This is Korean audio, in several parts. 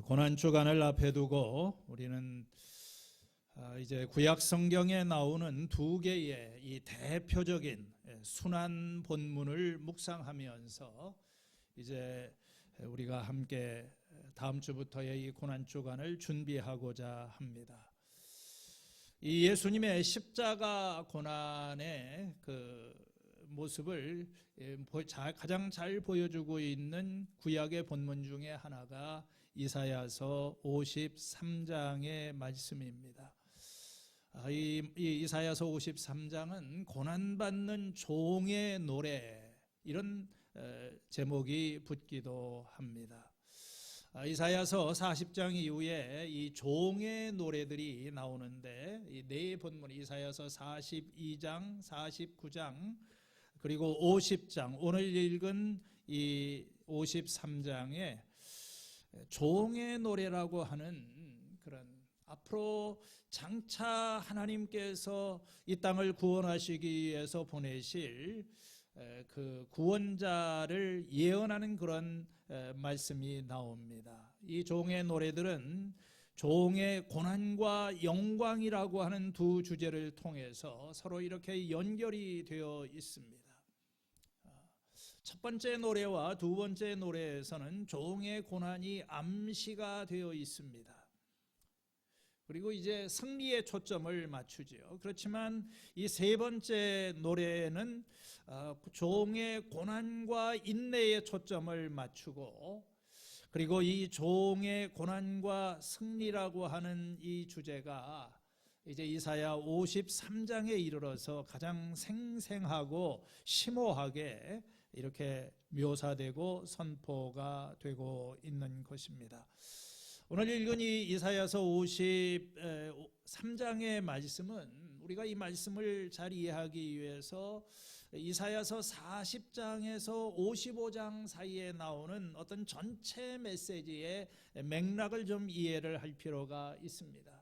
고난 주간을 앞에 두고 우리는 이제 구약 성경에 나오는 두 개의 이 대표적인 순환 본문을 묵상하면서 이제 우리가 함께 다음 주부터의 이 고난 주간을 준비하고자 합니다. 이 예수님의 십자가 고난의 그 모습을 가장 잘 보여주고 있는 구약의 본문 중에 하나가 이사야서 53장의 말씀입니다. 이 이사야서 53장은 고난받는 종의 노래, 이런 제목이 붙기도 합니다. 이사야서 40장 이후에 이 종의 노래들이 나오는데 이 네 본문, 이사야서 42장, 49장, 그리고 50장, 오늘 읽은 이 53장에 종의 노래라고 하는 그런 앞으로 장차 하나님께서 이 땅을 구원하시기 위해서 보내실 그 구원자를 예언하는 그런 말씀이 나옵니다. 이 종의 노래들은 종의 고난과 영광이라고 하는 두 주제를 통해서 서로 이렇게 연결이 되어 있습니다. 첫 번째 노래와 두 번째 노래에서는 종의 고난이 암시가 되어 있습니다. 그리고 이제 승리에 초점을 맞추죠. 그렇지만 이 세 번째 노래는 종의 고난과 인내에 초점을 맞추고, 그리고 이 종의 고난과 승리라고 하는 이 주제가 이제 이사야 53장에 이르러서 가장 생생하고 심오하게 이렇게 묘사되고 선포가 되고 있는 것입니다. 오늘 읽은 이 이사야서 53장의 말씀은 우리가 이 말씀을 잘 이해하기 위해서 이사야서 40장에서 55장 사이에 나오는 어떤 전체 메시지의 맥락을 좀 이해를 할 필요가 있습니다.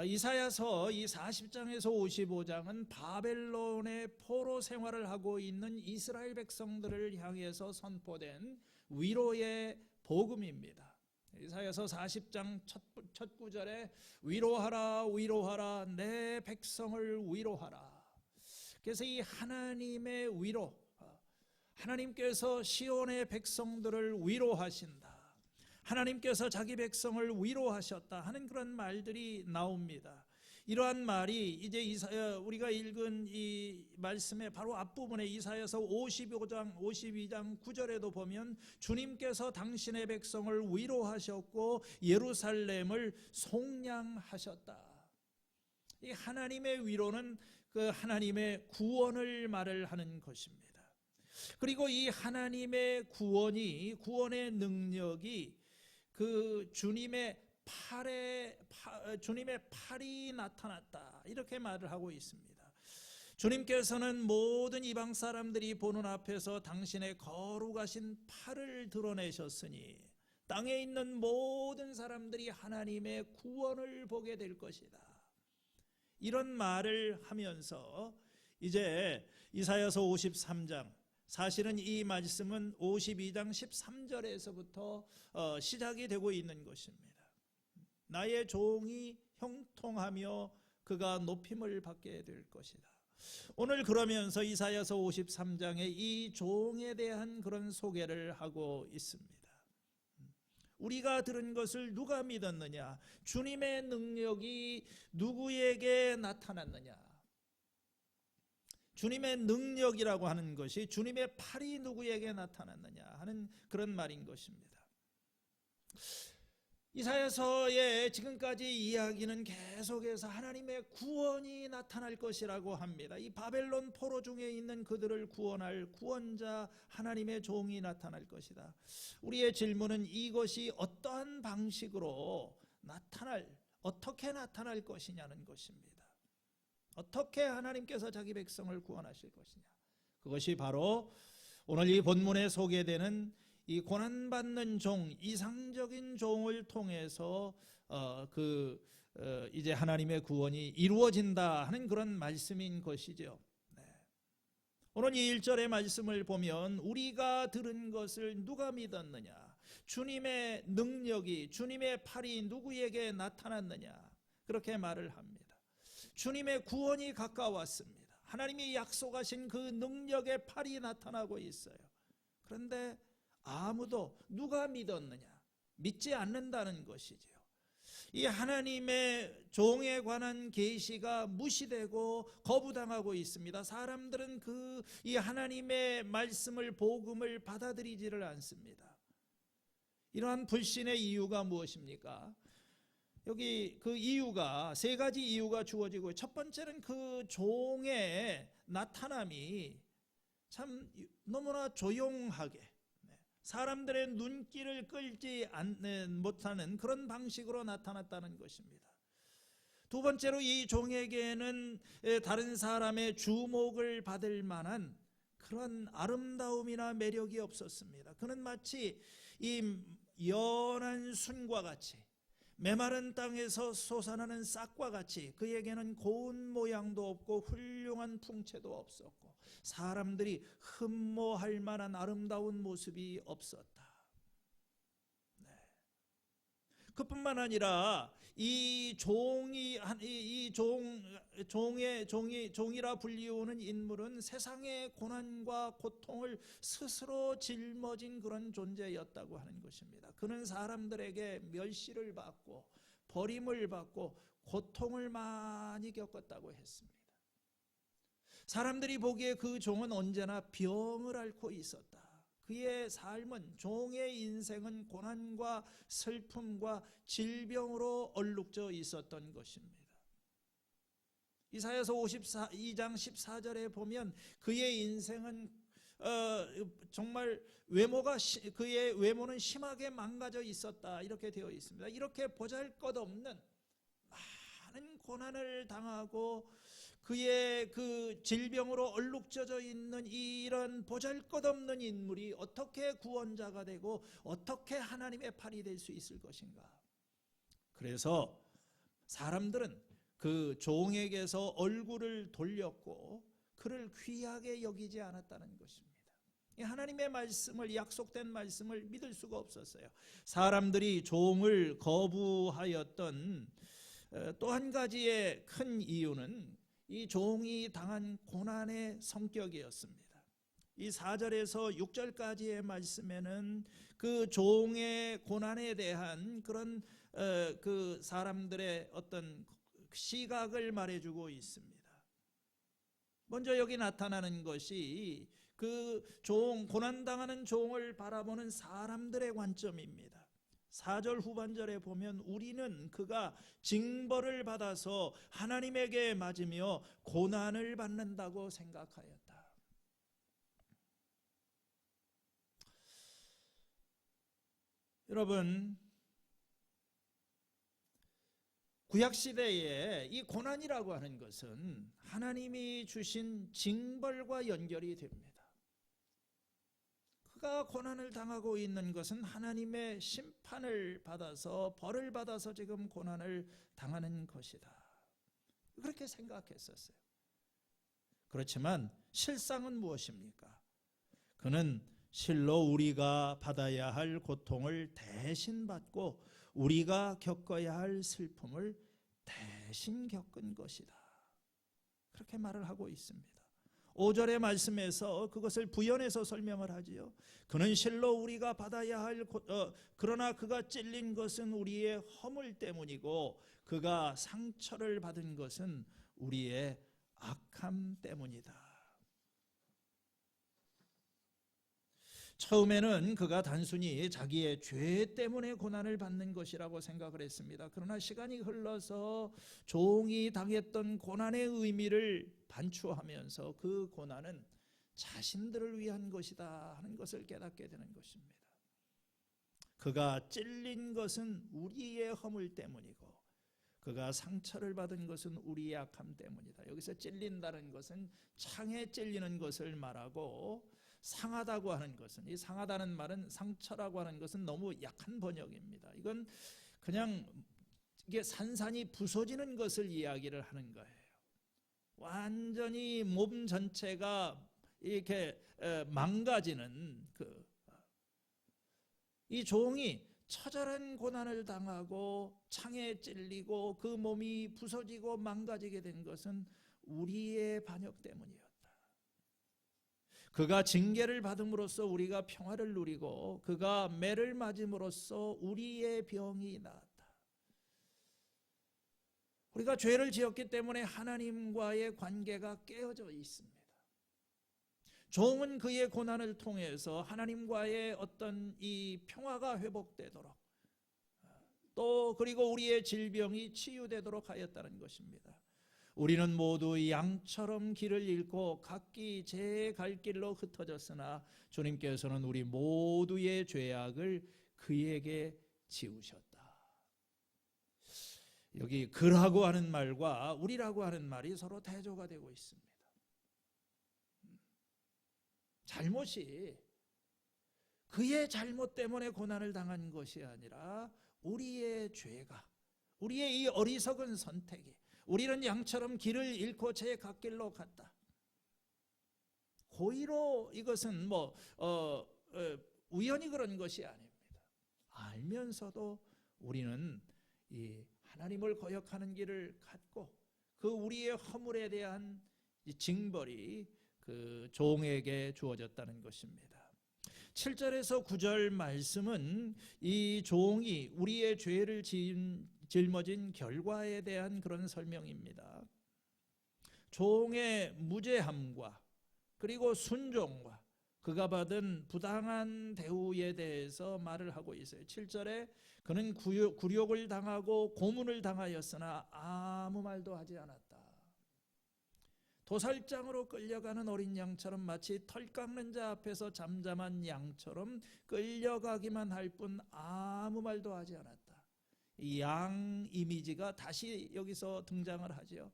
이사야서 이 40장에서 55장은 바벨론의 포로 생활을 하고 있는 이스라엘 백성들을 향해서 선포된 위로의 복음입니다. 이사야서 40장 첫 구절에 위로하라 위로하라 내 백성을 위로하라. 그래서 이 하나님의 위로, 하나님께서 시온의 백성들을 위로하신다, 하나님께서 자기 백성을 위로하셨다 하는 그런 말들이 나옵니다. 이러한 말이 이제 우리가 읽은 이 말씀의 바로 앞부분에 이사야서 52장 9절에도 보면 주님께서 당신의 백성을 위로하셨고 예루살렘을 속량하셨다. 이 하나님의 위로는 그 하나님의 구원을 말을 하는 것입니다. 그리고 이 하나님의 구원의 능력이 그 주님의 팔이 나타났다, 이렇게 말을 하고 있습니다. 주님께서는 모든 이방 사람들이 보는 앞에서 당신의 거룩하신 팔을 드러내셨으니 땅에 있는 모든 사람들이 하나님의 구원을 보게 될 것이다, 이런 말을 하면서 이제 이사야서 53장, 사실은 이 말씀은 52장 13절에서부터 시작이 되고 있는 것입니다. 나의 종이 형통하며 그가 높임을 받게 될 것이다. 오늘 그러면서 이사야서 53장에 이 종에 대한 그런 소개를 하고 있습니다. 우리가 들은 것을 누가 믿었느냐? 주님의 능력이 누구에게 나타났느냐? 주님의 능력이라고 하는 것이 주님의 팔이 누구에게 나타났느냐 하는 그런 말인 것입니다. 이사야서의 지금까지 이야기는 계속해서 하나님의 구원이 나타날 것이라고 합니다. 이 바벨론 포로 중에 있는 그들을 구원할 구원자 하나님의 종이 나타날 것이다. 우리의 질문은 이것이 어떠한 방식으로 어떻게 나타날 것이냐는 것입니다. 어떻게 하나님께서 자기 백성을 구원하실 것이냐, 그것이 바로 오늘 이 본문에 소개되는 이 고난받는 종, 이상적인 종을 통해서 이제 하나님의 구원이 이루어진다 하는 그런 말씀인 것이죠. 오늘 이 1절의 말씀을 보면 우리가 들은 것을 누가 믿었느냐? 주님의 능력이, 주님의 팔이 누구에게 나타났느냐? 그렇게 말을 합니다. 주님의 구원이 가까웠습니다. 하나님이 약속하신 그 능력의 팔이 나타나고 있어요. 그런데 아무도, 누가 믿었느냐? 믿지 않는다는 것이지요. 이 하나님의 종에 관한 계시가 무시되고 거부당하고 있습니다. 사람들은 이 하나님의 말씀을, 복음을 받아들이지를 않습니다. 이러한 불신의 이유가 무엇입니까? 여기 그 이유가, 세 가지 이유가 주어지고, 첫 번째는 그 종의 나타남이 참 너무나 조용하게, 사람들의 눈길을 끌지 못하는 그런 방식으로 나타났다는 것입니다. 두 번째로, 이 종에게는 다른 사람의 주목을 받을 만한 그런 아름다움이나 매력이 없었습니다. 그는 마치 이 연한 순과 같이, 메마른 땅에서 솟아나는 싹과 같이, 그에게는 고운 모양도 없고 훌륭한 풍채도 없었고 사람들이 흠모할 만한 아름다운 모습이 없었다. 네. 그뿐만 아니라 이 종이라 불리우는 인물은 세상의 고난과 고통을 스스로 짊어진 그런 존재였다고 하는 것입니다. 그는 사람들에게 멸시를 받고 버림을 받고 고통을 많이 겪었다고 했습니다. 사람들이 보기에 그 종은 언제나 병을 앓고 있었다. 그의 삶은, 종의 인생은 고난과 슬픔과 질병으로 얼룩져 있었던 것입니다. 이사야서 52장 14절에 보면 그의 인생은 정말 그의 외모는 심하게 망가져 있었다, 이렇게 되어 있습니다. 이렇게 보잘것없는 많은 고난을 당하고 그의 그 질병으로 얼룩져져 있는 이런 보잘것없는 인물이 어떻게 구원자가 되고 어떻게 하나님의 팔이 될 수 있을 것인가? 그래서 사람들은 그 종에게서 얼굴을 돌렸고 그를 귀하게 여기지 않았다는 것입니다. 하나님의 말씀을, 약속된 말씀을 믿을 수가 없었어요. 사람들이 종을 거부하였던 또 한 가지의 큰 이유는 이 종이 당한 고난의 성격이었습니다. 이 4절에서 6절까지의 말씀에는 그 종의 고난에 대한 그런 그 사람들의 어떤 시각을 말해주고 있습니다. 먼저 여기 나타나는 것이 그 고난당하는 종을 바라보는 사람들의 관점입니다. 4절 후반절에 보면 우리는 그가 징벌을 받아서 하나님에게 맞으며 고난을 받는다고 생각하였다. 여러분, 구약시대에 이 고난이라고 하는 것은 하나님이 주신 징벌과 연결이 됩니다. 그가 고난을 당하고 있는 것은 하나님의 심판을 받아서, 벌을 받아서 지금 고난을 당하는 것이다, 그렇게 생각했었어요. 그렇지만 실상은 무엇입니까? 그는 실로 우리가 받아야 할 고통을 대신 받고 우리가 겪어야 할 슬픔을 대신 겪은 것이다, 그렇게 말을 하고 있습니다. 5절의 말씀에서 그것을 부연해서 설명을 하지요. 그는 실로 우리가 받아야 할 그러나 그가 찔린 것은 우리의 허물 때문이고 그가 상처를 받은 것은 우리의 악함 때문이다. 처음에는 그가 단순히 자기의 죄 때문에 고난을 받는 것이라고 생각을 했습니다. 그러나 시간이 흘러서 종이 당했던 고난의 의미를 반추하면서 그 고난은 자신들을 위한 것이다 하는 것을 깨닫게 되는 것입니다. 그가 찔린 것은 우리의 허물 때문이고 그가 상처를 받은 것은 우리의 악함 때문이다. 여기서 찔린다는 것은 창에 찔리는 것을 말하고, 상하다고 하는 것은, 이 상하다는 말은, 상처라고 하는 것은 너무 약한 번역입니다. 이건 그냥 이게 산산이 부서지는 것을 이야기를 하는 거예요. 완전히 몸 전체가 이렇게 망가지는 이 종이 처절한 고난을 당하고 창에 찔리고 그 몸이 부서지고 망가지게 된 것은 우리의 반역 때문이었다. 그가 징계를 받음으로써 우리가 평화를 누리고 그가 매를 맞음으로써 우리의 병이 나았다. 우리가 죄를 지었기 때문에 하나님과의 관계가 깨어져 있습니다. 종은 그의 고난을 통해서 하나님과의 어떤 이 평화가 회복되도록 또 그리고 우리의 질병이 치유되도록 하였다는 것입니다. 우리는 모두 양처럼 길을 잃고 각기 제 갈 길로 흩어졌으나 주님께서는 우리 모두의 죄악을 그에게 지우셨다. 여기 그라고 하는 말과 우리라고 하는 말이 서로 대조가 되고 있습니다. 잘못이 그의 잘못 때문에 고난을 당한 것이 아니라 우리의 죄가, 우리의 이 어리석은 선택이, 우리는 양처럼 길을 잃고 제 갓길로 갔다. 고의로 이것은 우연히 그런 것이 아닙니다. 알면서도 우리는 이 하나님을 거역하는 길을 갔고 그 우리의 허물에 대한 이 징벌이 그 종에게 주어졌다는 것입니다. 7절에서 9절 말씀은 이 종이 우리의 죄를 짊어진 결과에 대한 그런 설명입니다. 종의 무죄함과 그리고 순종과 그가 받은 부당한 대우에 대해서 말을 하고 있어요. 7절에 그는 굴욕을 당하고 고문을 당하였으나 아무 말도 하지 않았다. 도살장으로 끌려가는 어린 양처럼 마치 털 깎는 자 앞에서 잠잠한 양처럼 끌려가기만 할 뿐 아무 말도 하지 않았다. 이 양 이미지가 다시 여기서 등장을 하죠.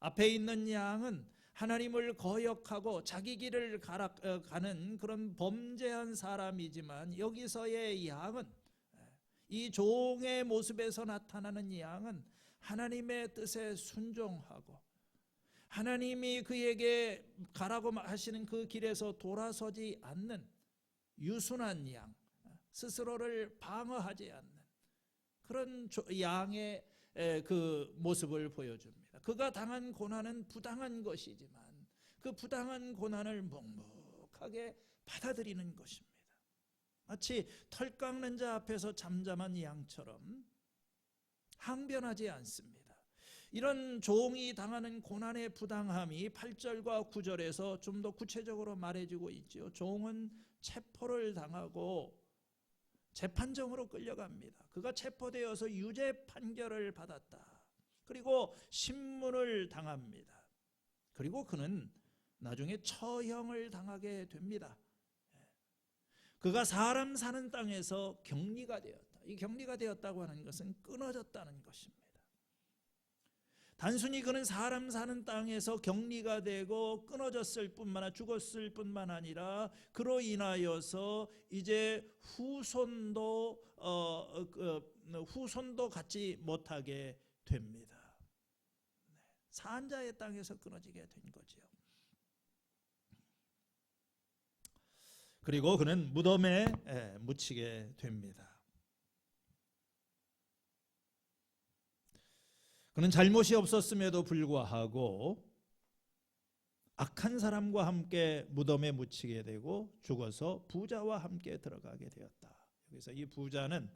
앞에 있는 양은 하나님을 거역하고 자기 길을 가는 그런 범죄한 사람이지만 여기서의 양은, 이 종의 모습에서 나타나는 양은 하나님의 뜻에 순종하고 하나님이 그에게 가라고 하시는 그 길에서 돌아서지 않는 유순한 양, 스스로를 방어하지 않는 그런 양의 그 모습을 보여줍니다. 그가 당한 고난은 부당한 것이지만 그 부당한 고난을 묵묵하게 받아들이는 것입니다. 마치 털 깎는 자 앞에서 잠잠한 양처럼 항변하지 않습니다. 이런 종이 당하는 고난의 부당함이 8절과 9절에서 좀 더 구체적으로 말해주고 있죠. 종은 체포를 당하고 재판정으로 끌려갑니다. 그가 체포되어서 유죄 판결을 받았다. 그리고 신문을 당합니다. 그리고 그는 나중에 처형을 당하게 됩니다. 그가 사람 사는 땅에서 격리가 되었다. 이 격리가 되었다고 하는 것은 끊어졌다는 것입니다. 단순히 그는 사람 사는 땅에서 격리가 되고 끊어졌을 뿐만 아니라 죽었을 뿐만 아니라 그로 인하여서 이제 후손도 갖지 못하게 됩니다. 산자의 땅에서 끊어지게 된 거죠. 그리고 그는 무덤에 묻히게 됩니다. 그는 잘못이 없었음에도 불구하고 악한 사람과 함께 무덤에 묻히게 되고 죽어서 부자와 함께 들어가게 되었다. 여기서 이 부자는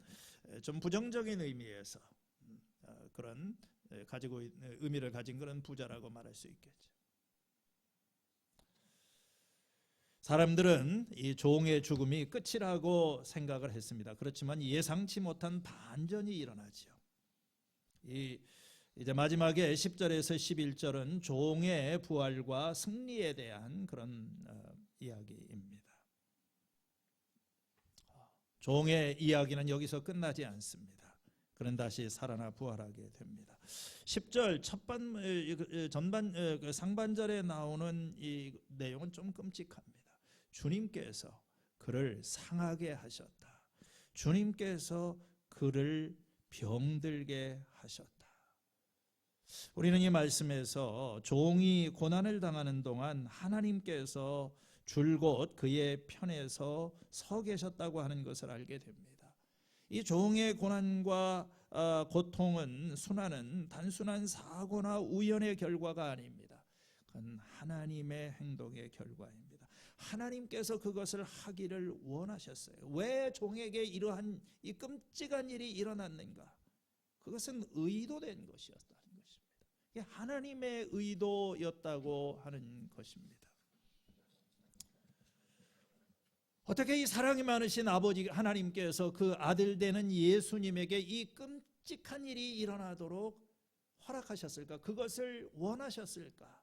좀 부정적인 의미에서 그런 가지고 있는 의미를 가진 그런 부자라고 말할 수 있겠죠. 사람들은 이 종의 죽음이 끝이라고 생각을 했습니다. 그렇지만 예상치 못한 반전이 일어나죠. 이제 마지막에 10절에서 11절은 종의 부활과 승리에 대한 그런 이야기입니다. 종의 이야기는 여기서 끝나지 않습니다. 그는 다시 살아나 부활하게 됩니다. 10절 상반절에 나오는 이 내용은 좀 끔찍합니다. 주님께서 그를 상하게 하셨다. 주님께서 그를 병들게 하셨다. 우리는 이 말씀에서 종이 고난을 당하는 동안 하나님께서 줄곧 그의 편에서 서 계셨다고 하는 것을 알게 됩니다. 이 종의 고난과 고통은 순환은 단순한 사고나 우연의 결과가 아닙니다. 그건 하나님의 행동의 결과입니다. 하나님께서 그것을 하기를 원하셨어요. 왜 종에게 이러한 이 끔찍한 일이 일어났는가? 그것은 의도된 것이었다는 것입니다. 이게 하나님의 의도였다고 하는 것입니다. 어떻게 이 사랑이 많으신 아버지 하나님께서 그 아들 되는 예수님에게 이 끔찍한 일이 일어나도록 허락하셨을까? 그것을 원하셨을까?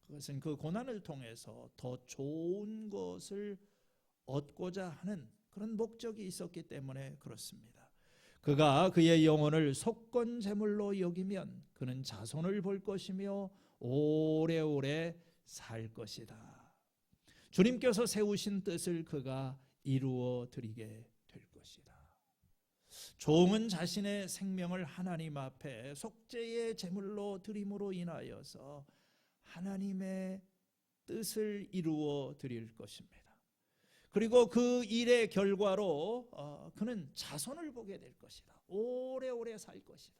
그것은 그 고난을 통해서 더 좋은 것을 얻고자 하는 그런 목적이 있었기 때문에 그렇습니다. 그가 그의 영혼을 속건 제물로 여기면 그는 자손을 볼 것이며 오래오래 살 것이다. 주님께서 세우신 뜻을 그가 이루어 드리게 될 것이다. 종은 자신의 생명을 하나님 앞에 속죄의 제물로 드림으로 인하여서 하나님의 뜻을 이루어 드릴 것입니다. 그리고 그 일의 결과로 그는 자손을 보게 될 것이다. 오래오래 살 것이다.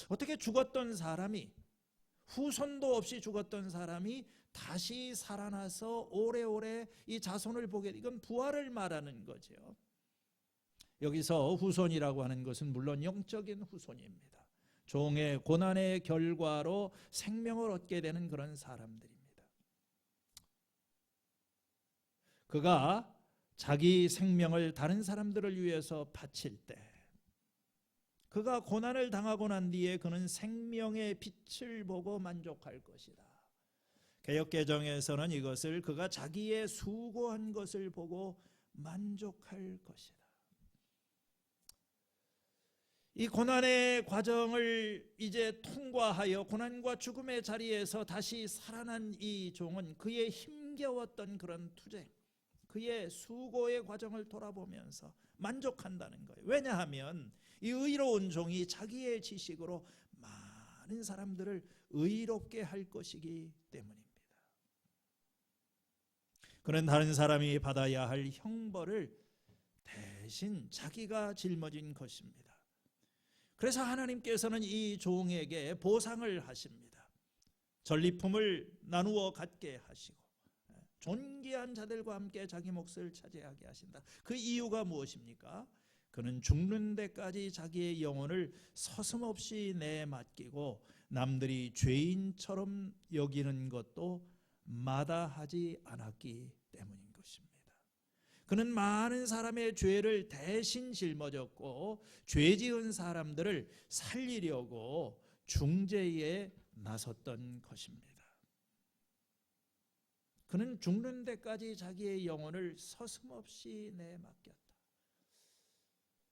어떻게 죽었던 사람이, 후손도 없이 죽었던 사람이 다시 살아나서 오래오래 이 자손을 보게, 이건 부활을 말하는 거죠. 여기서 후손이라고 하는 것은 물론 영적인 후손입니다. 종의 고난의 결과로 생명을 얻게 되는 그런 사람들입니다. 그가 자기 생명을 다른 사람들을 위해서 바칠 때, 그가 고난을 당하고 난 뒤에 그는 생명의 빛을 보고 만족할 것이다. 개역개정에서는 이것을 그가 자기의 수고한 것을 보고 만족할 것이다. 이 고난의 과정을 이제 통과하여 고난과 죽음의 자리에서 다시 살아난 이 종은 그의 힘겨웠던 그런 투쟁, 그의 수고의 과정을 돌아보면서 만족한다는 거예요. 왜냐하면 이 의로운 종이 자기의 지식으로 많은 사람들을 의롭게 할 것이기 때문입니다. 그는 다른 사람이 받아야 할 형벌을 대신 자기가 짊어진 것입니다. 그래서 하나님께서는 이 종에게 보상을 하십니다. 전리품을 나누어 갖게 하시고 존귀한 자들과 함께 자기 몫을 차지하게 하신다. 그 이유가 무엇입니까? 그는 죽는 데까지 자기의 영혼을 서슴없이 내맡기고 남들이 죄인처럼 여기는 것도 마다하지 않았기 때문인 것입니다. 그는 많은 사람의 죄를 대신 짊어졌고 죄 지은 사람들을 살리려고 중재에 나섰던 것입니다. 그는 죽는 데까지 자기의 영혼을 서슴없이 내맡겼다.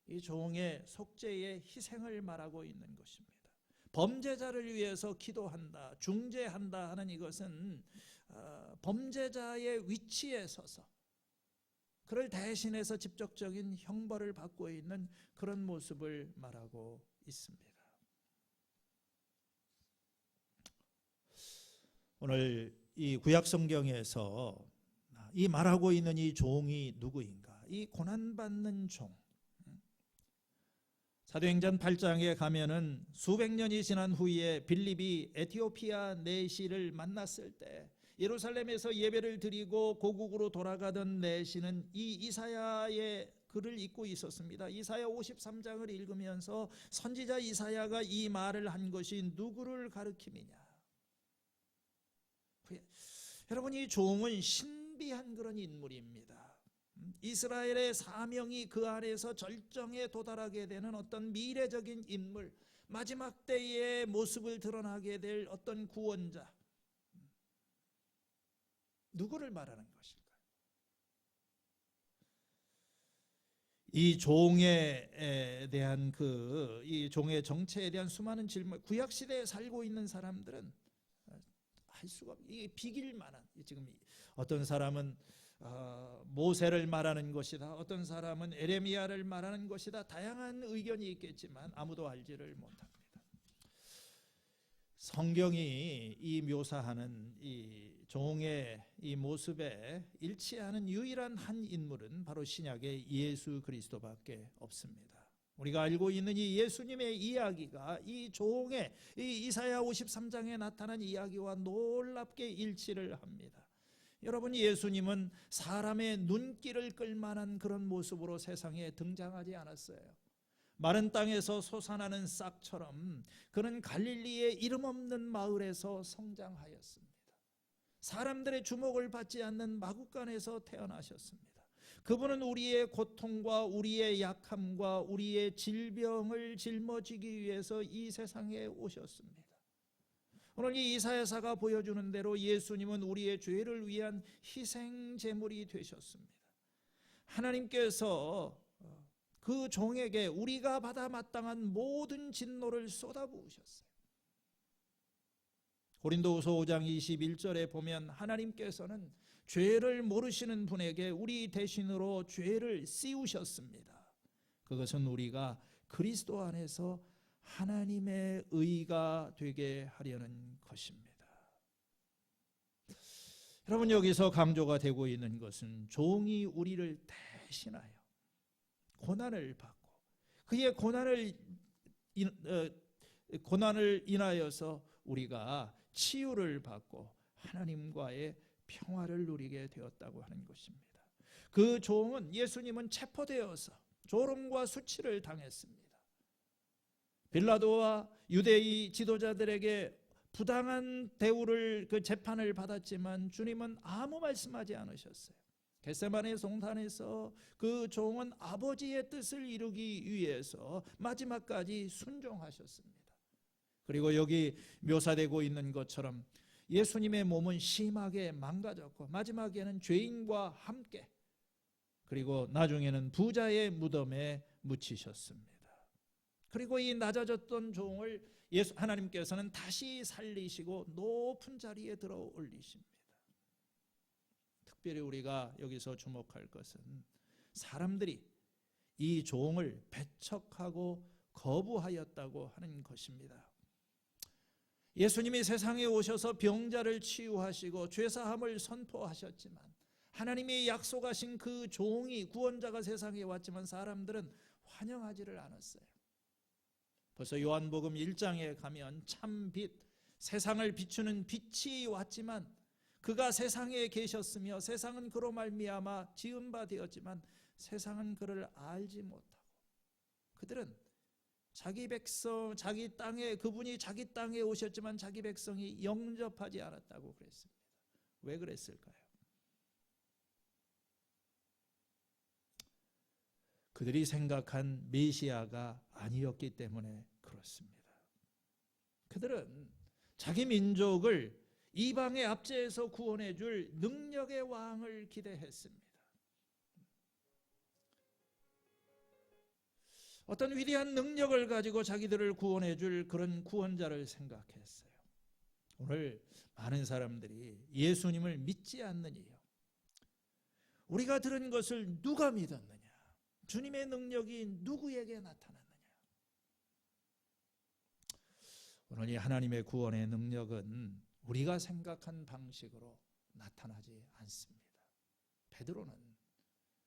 이 종의 속죄의 희생을 말하고 있는 것입니다. 범죄자를 위해서 기도한다, 중재한다 하는 이것은 범죄자의 위치에 서서 그를 대신해서 직접적인 형벌을 받고 있는 그런 모습을 말하고 있습니다. 오늘 이 구약 성경에서 이 말하고 있는 이 종이 누구인가? 이 고난받는 종. 사도행전 8장에 가면은 수백 년이 지난 후에 빌립이 에티오피아 내시를 만났을 때 예루살렘에서 예배를 드리고 고국으로 돌아가던 내시는 이 이사야의 글을 읽고 있었습니다. 이사야 53장을 읽으면서 선지자 이사야가 이 말을 한 것이 누구를 가리킴이냐? 여러분, 이 종은 신비한 그런 인물입니다. 이스라엘의 사명이 그 안에서 절정에 도달하게 되는 어떤 미래적인 인물, 마지막 때의 모습을 드러나게 될 어떤 구원자, 누구를 말하는 것일까요? 이 종에 대한 이 종의 정체에 대한 수많은 질문, 구약 시대에 살고 있는 사람들은 할 수가 없어요. 이게 비길 만한, 지금 어떤 사람은 모세를 말하는 것이다, 어떤 사람은 에레미야를 말하는 것이다, 다양한 의견이 있겠지만 아무도 알지를 못합니다. 성경이 이 묘사하는 이 종의 이 모습에 일치하는 유일한 한 인물은 바로 신약의 예수 그리스도밖에 없습니다. 우리가 알고 있는 이 예수님의 이야기가 이 종의 이 이사야 53장에 나타난 이야기와 놀랍게 일치를 합니다. 여러분, 예수님은 사람의 눈길을 끌만한 그런 모습으로 세상에 등장하지 않았어요. 마른 땅에서 솟아나는 싹처럼 그는 갈릴리의 이름 없는 마을에서 성장하였습니다. 사람들의 주목을 받지 않는 마구간에서 태어나셨습니다. 그분은 우리의 고통과 우리의 약함과 우리의 질병을 짊어지기 위해서 이 세상에 오셨습니다. 오늘 이 이사야서가 보여주는 대로 예수님은 우리의 죄를 위한 희생 제물이 되셨습니다. 하나님께서 그 종에게 우리가 받아 마땅한 모든 진노를 쏟아부으셨어요. 고린도후서 5장 21절에 보면 하나님께서는 죄를 모르시는 분에게 우리 대신으로 죄를 씌우셨습니다. 그것은 우리가 그리스도 안에서 하나님의 의가 되게 하려는 것입니다. 여러분, 여기서 강조가 되고 있는 것은 종이 우리를 대신하여 고난을 받고 그의 고난을 인하여서 우리가 치유를 받고 하나님과의 평화를 누리게 되었다고 하는 것입니다. 그 종은 예수님은 체포되어서 조롱과 수치를 당했습니다. 빌라도와 유대의 지도자들에게 부당한 대우를 그 재판을 받았지만 주님은 아무 말씀하지 않으셨어요. 겟세마네 송단에서 그 종은 아버지의 뜻을 이루기 위해서 마지막까지 순종하셨습니다. 그리고 여기 묘사되고 있는 것처럼 예수님의 몸은 심하게 망가졌고 마지막에는 죄인과 함께 그리고 나중에는 부자의 무덤에 묻히셨습니다. 그리고 이 낮아졌던 종을 하나님께서는 다시 살리시고 높은 자리에 들어 올리십니다. 특별히 우리가 여기서 주목할 것은 사람들이 이 종을 배척하고 거부하였다고 하는 것입니다. 예수님이 세상에 오셔서 병자를 치유하시고 죄사함을 선포하셨지만 하나님이 약속하신 그 종이 구원자가 세상에 왔지만 사람들은 환영하지를 않았어요. 벌써 요한복음 1장에 가면 참 빛, 세상을 비추는 빛이 왔지만 그가 세상에 계셨으며 세상은 그로 말미암아 지은 바 되었지만 세상은 그를 알지 못하고 그들은 자기 백성, 자기 땅에 그분이 자기 땅에 오셨지만 자기 백성이 영접하지 않았다고 그랬습니다. 왜 그랬을까요? 그들이 생각한 메시아가 아니었기 때문에 그렇습니다. 그들은 자기 민족을 이방의 압제에서 구원해 줄 능력의 왕을 기대했습니다. 어떤 위대한 능력을 가지고 자기들을 구원해 줄 그런 구원자를 생각했어요. 오늘 많은 사람들이 예수님을 믿지 않는 이유, 우리가 들은 것을 누가 믿었느냐, 주님의 능력이 누구에게 나타났느냐. 오늘 이 하나님의 구원의 능력은 우리가 생각한 방식으로 나타나지 않습니다. 베드로는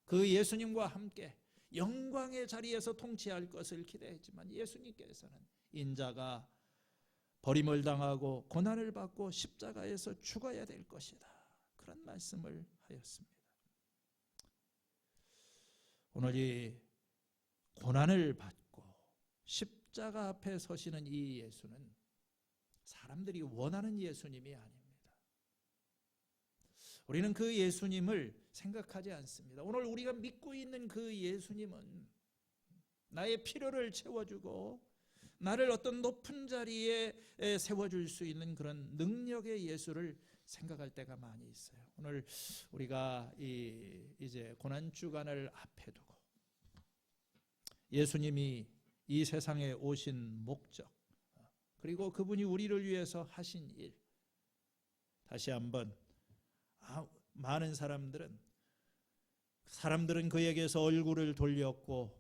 그 예수님과 함께 영광의 자리에서 통치할 것을 기대했지만 예수님께서는 인자가 버림을 당하고 고난을 받고 십자가에서 죽어야 될 것이다, 그런 말씀을 하였습니다. 오늘 이 고난을 받고 십자가 앞에 서시는 이 예수는 사람들이 원하는 예수님이 아닙니다. 우리는 그 예수님을 생각하지 않습니다. 오늘 우리가 믿고 있는 그 예수님은 나의 필요를 채워주고 나를 어떤 높은 자리에 세워줄 수 있는 그런 능력의 예수를 생각할 때가 많이 있어요. 오늘 우리가 이제 고난주간을 앞에 두고 예수님이 이 세상에 오신 목적, 그리고 그분이 우리를 위해서 하신 일, 다시 한번 많은 사람들은 그에게서 얼굴을 돌렸고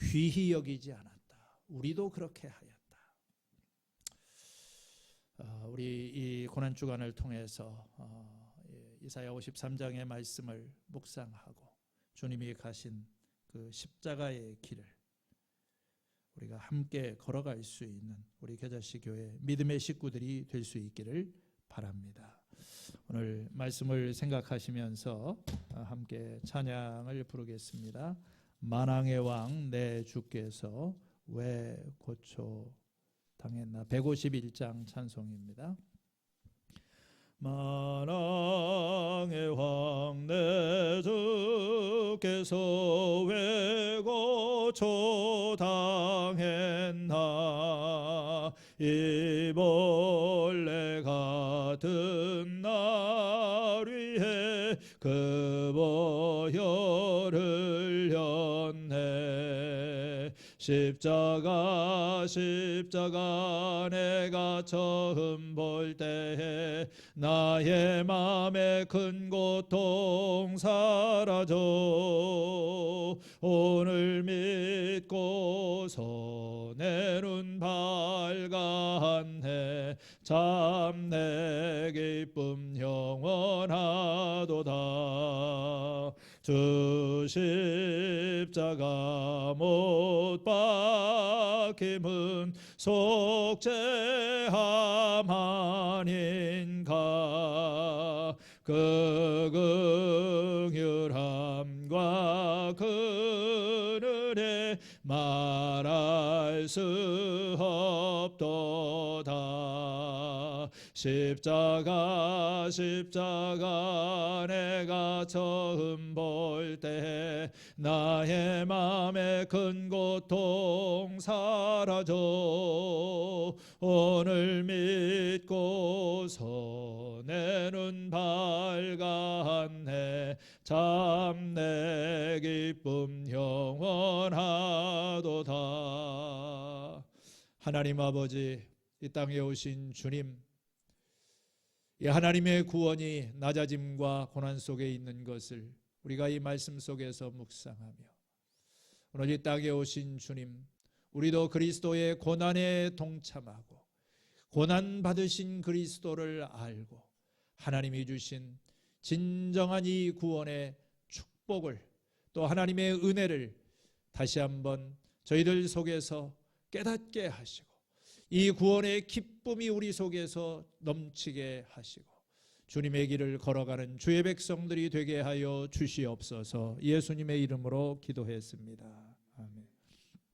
귀히 여기지 않았다. 우리도 그렇게 하였다. 우리 이 고난 주간을 통해서 이사야 53장의 말씀을 묵상하고 주님이 가신 그 십자가의 길을 우리가 함께 걸어갈 수 있는 우리 겨자씨 교회 믿음의 식구들이 될 수 있기를 바랍니다. 오늘 말씀을 생각하시면서 함께 찬양을 부르겠습니다. 만왕의 왕 내 주께서 왜 고초 당했나. 151장 찬송입니다. 만왕의 왕 내 주께서 왜 고초 당했나. 이 벌레 같은 날 위해 그 보혈을 흘렸네. 십자가 내가 처음 볼 때에 나의 맘에 큰 고통 사라져. 오늘 믿고서 내 눈 밝았네. 참 내 기쁨 영원하도다. 주 십자가 못 박힘은 속죄함 아닌가. 그 긍휼함과 그 은혜 말할 수 없도다. 십자가 내가 처음 볼 때 나의 맘에 큰 고통 사라져. 오늘 믿고서 내 눈 밝았네. 참 내 기쁨 영원하도다. 하나님 아버지, 이 땅에 오신 주님, 이 하나님의 구원이 낮아짐과 고난 속에 있는 것을 우리가 이 말씀 속에서 묵상하며, 오늘 이 땅에 오신 주님, 우리도 그리스도의 고난에 동참하고 고난 받으신 그리스도를 알고 하나님이 주신 진정한 이 구원의 축복을, 또 하나님의 은혜를 다시 한번 저희들 속에서 깨닫게 하시고 이 구원의 기쁨이 우리 속에서 넘치게 하시고 주님의 길을 걸어가는 주의 백성들이 되게 하여 주시옵소서. 예수님의 이름으로 기도했습니다.